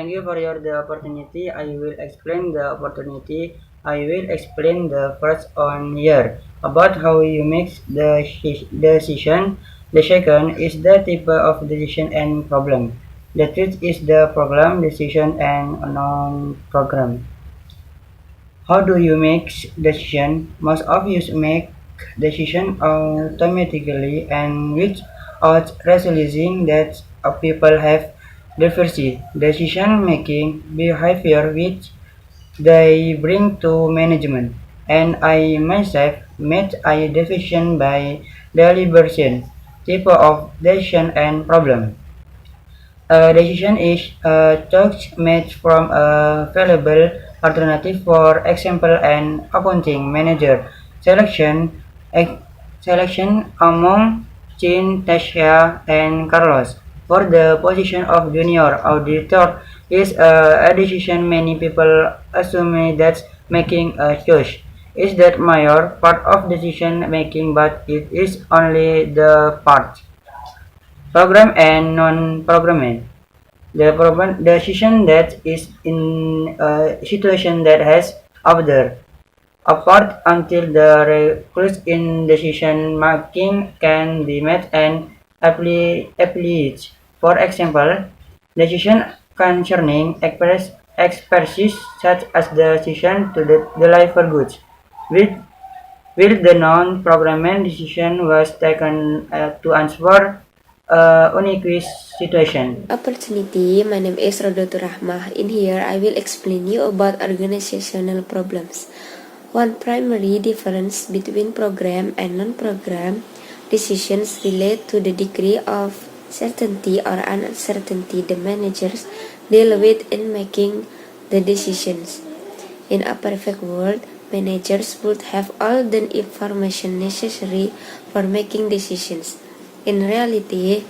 Thank you for the opportunity. I will explain the opportunity. I will explain the first on here about how you make the decision. The second is the type of decision and problem. The third is the program, decision, and non-program. How do you make decision? Most of you make decision automatically and without realizing that people have diversity decision making behavior which they bring to management. And I myself made a decision by deliberation, type of decision and problem. A decision is a choice made from a valuable alternative, for example, an accounting manager selection ex- selection among Chin, Tasha, and Carlos for the position of junior auditor is a decision many people assume that making a choice is that major part of decision making, but it is only the part. Program and non-programming. The decision that is in a situation that has other apart until the request in decision making can be met and applied. For example, decision concerning expertise such as the decision to deliver goods. With will the non-programming decision was taken to answer unique situation. Opportunity. My name is Rodoto Rahmah. In here, I will explain you about organizational problems. One primary difference between program and non-program decisions relate to the degree of certainty or uncertainty the managers deal with in making the decisions. In a perfect world, managers would have all the information necessary for making decisions. In reality,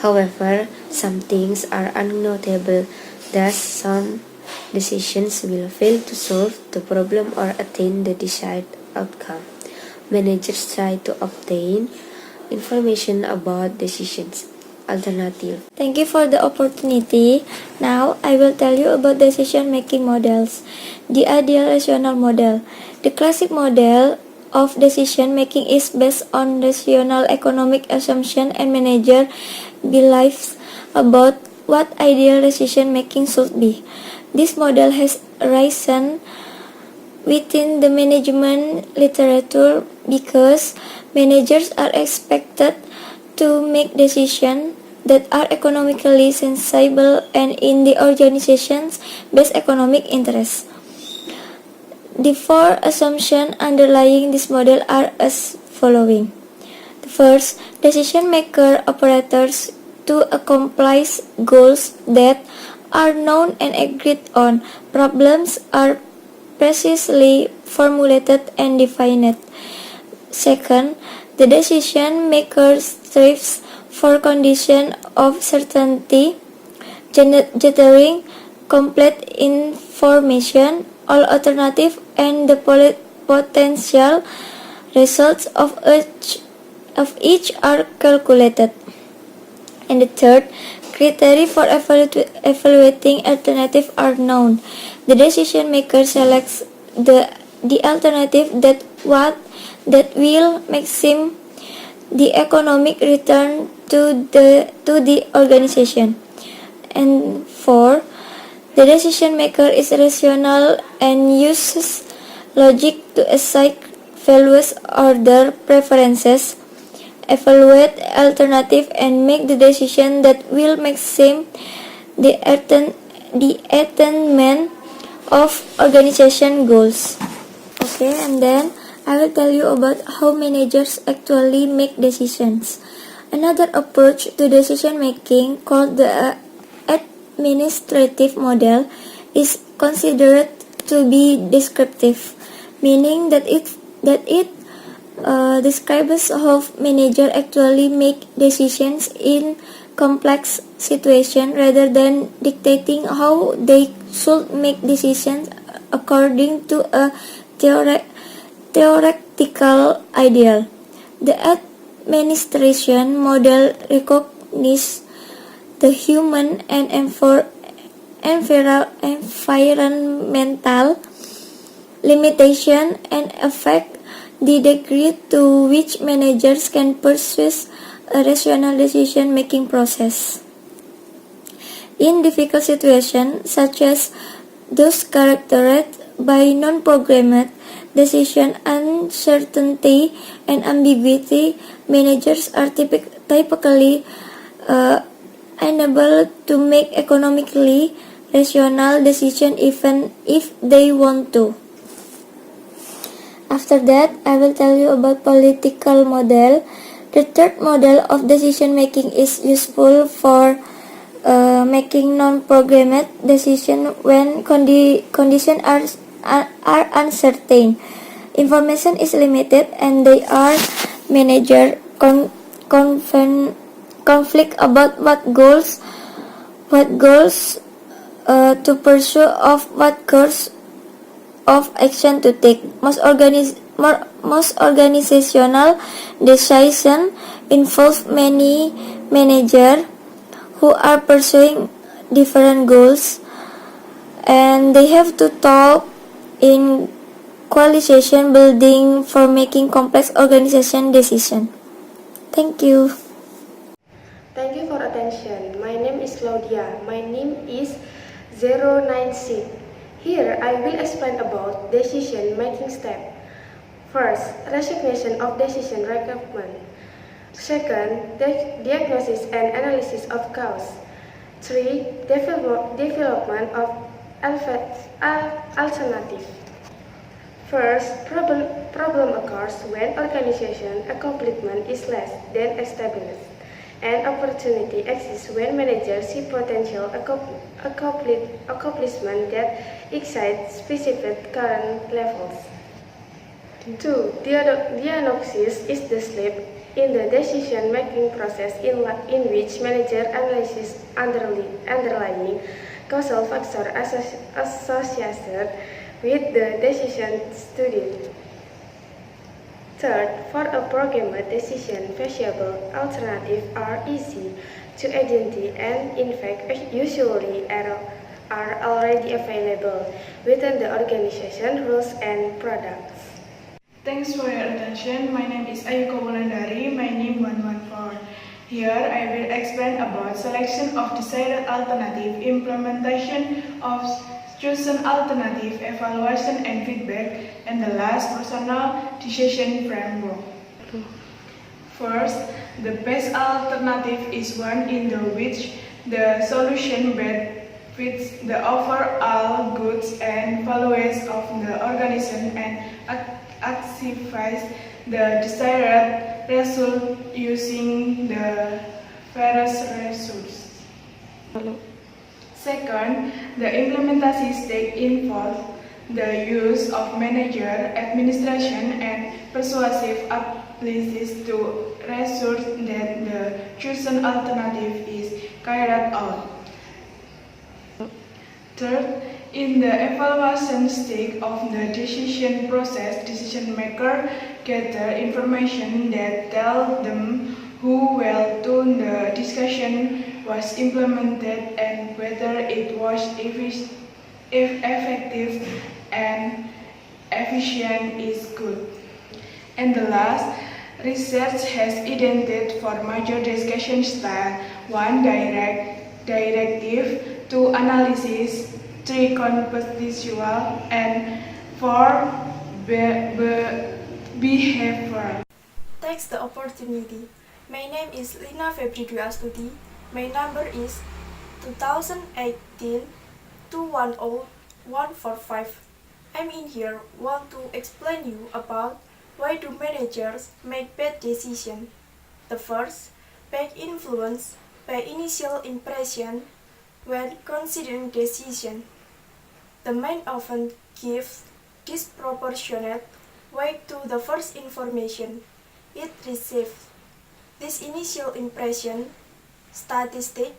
however, some things are unknowable, thus some decisions will fail to solve the problem or attain the desired outcome. Managers try to obtain information about decisions. Alternative. Thank you for the opportunity. Now I will tell you about decision making models. The ideal rational model. The classic model of decision making is based on rational economic assumption and manager beliefs about what ideal decision making should be. This model has arisen within the management literature because managers are expected to make decisions that are economically sensible and in the organization's best economic interests. The four assumptions underlying this model are as following. The first, decision maker operators to accomplish goals that are known and agreed on. Problems are precisely formulated and defined. Second, the decision maker strives for conditions of certainty, gathering complete information, all alternatives and the potential results of each are calculated. And the third, criteria for evaluating alternatives are known. The decision maker selects the alternative that will maximize the economic return to the organization. And four, the decision maker is rational and uses logic to assign values or their preferences, evaluate alternative and make the decision that will maximize the attainment of organization goals. Okay, and then I will tell you about how managers actually make decisions. Another approach to decision making, called the administrative model, is considered to be descriptive, meaning that it describes how managers actually make decisions in complex situations rather than dictating how they should make decisions according to a theoretical ideal. The administration model recognizes the human and environmental limitation and affect the degree to which managers can pursue a rational decision-making process. In difficult situations, such as those characterized by non-programmed decision uncertainty and ambiguity, managers are typically unable to make economically rational decisions even if they want to. After that, I will tell you about political model. The third model of decision making is useful for making non-programmed decisions when conditions are uncertain. Information is limited and they are manager conflict about what goals to pursue of what course of action to take. Most organizational decisions involve many managers who are pursuing different goals, and they have to talk in coalition building for making complex organization decisions. Thank you. Thank you for attention. My name is Claudia. My name is 096. Here I will explain about decision making step. First, recognition of decision requirement. Second, diagnosis and analysis of cause. 3. Development of alternative. First, problem occurs when organization accomplishment is less than established, and opportunity exists when managers see potential accomplishment that exceed specific current levels. 2. Diagnosis is the step in the decision-making process in which manager analyzes underlying causal factors associated with the decision studied. Third, for a programmed decision, feasible alternatives are easy to identify and in fact usually are already available within the organization rules and products. Thanks for your attention. My name is Ayuko Wulandari, my name 114. Here I will explain about selection of desired alternative, implementation of chosen alternative, evaluation and feedback, and the last personal decision framework. First, the best alternative is one in which the solution best fits the overall goods and values of the organization and achieves the desired result using the various resources. Second, the implementation stage involves the use of manager, administration, and persuasive applies to ensure that the chosen alternative is carried out. Third, in the evaluation stage of the decision process, decision maker gather information that tell them how well the discussion was implemented and whether it was effective and efficient is good. And the last, research has identified for major discussion style: 1. Directive, 2. Analysis, 3. Contextual, and 4. Behavioral. Thanks the opportunity. My name is Lina Febri Dwi Astuti. My number is 2018-210-145. I'm in here want to explain you about why do managers make bad decisions. The first, bad influence by initial impression when considering decision. The mind often gives disproportionate weight to the first information it receives. This initial impression, statistic,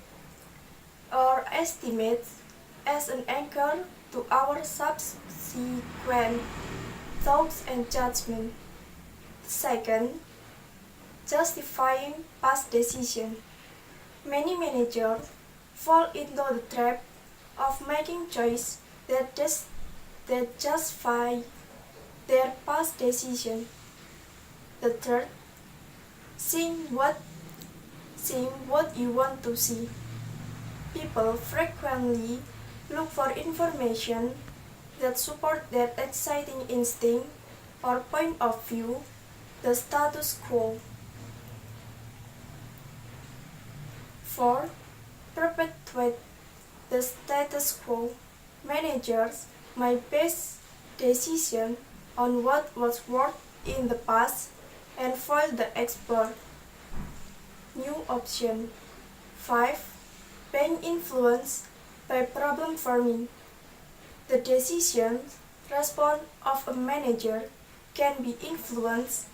or estimates as an anchor to our subsequent thoughts and judgment. Second, justifying past decision. Many managers fall into the trap of making choices that justify their past decision. The third, seeing what you want to see. People frequently look for information that support their exciting instinct or point of view, the status quo. 4. Perpetuate the status quo. Managers might base decision on what was worked in the past and fail to explore new option. 5. Being influenced by problem forming. The decision response of a manager can be influenced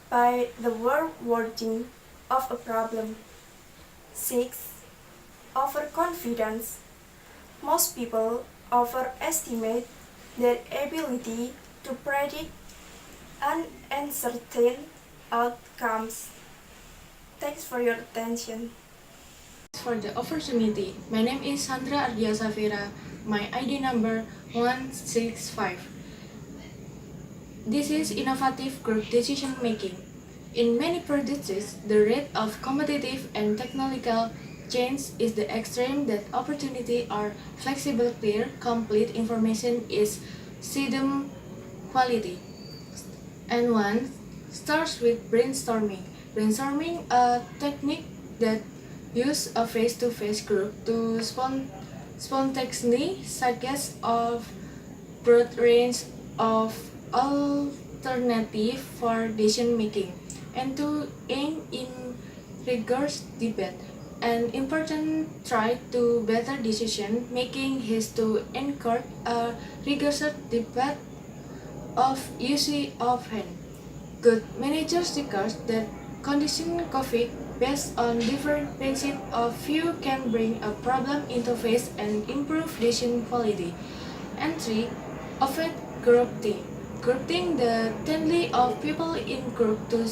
by the wording of a problem. 6. Overconfidence. Most people overestimate their ability to predict uncertain outcomes. Thanks for your attention. For the opportunity. My name is Sandra Ardia Safira, my ID number 165. This is innovative group decision making. In many products, the rate of competitive and technological change is the extreme that opportunity or flexible, clear, complete information is seldom quality. And one starts with brainstorming. Brainstorming, a technique that uses a face-to-face group to spontaneously suggest a broad range of alternatives for decision making and to aim in rigorous debate. An important try to better decision making is to encourage a rigorous debate of use of hand. Good managers require that condition conflict based on different principles of view can bring a problem into face and improve decision quality. And 3. Avoid grouping. Grouping the tendency of people in group to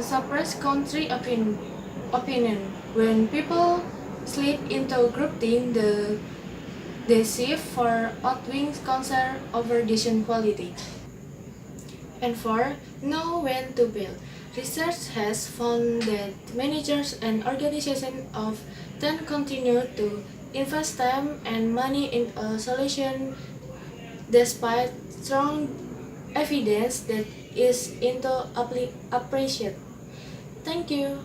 suppress contrary opinion. When people slip into grouping, they seek for outweighing concern over decision quality. And 4. Know when to build. Research has found that managers and organizations often continue to invest time and money in a solution despite strong evidence that is into appreciate. Thank you.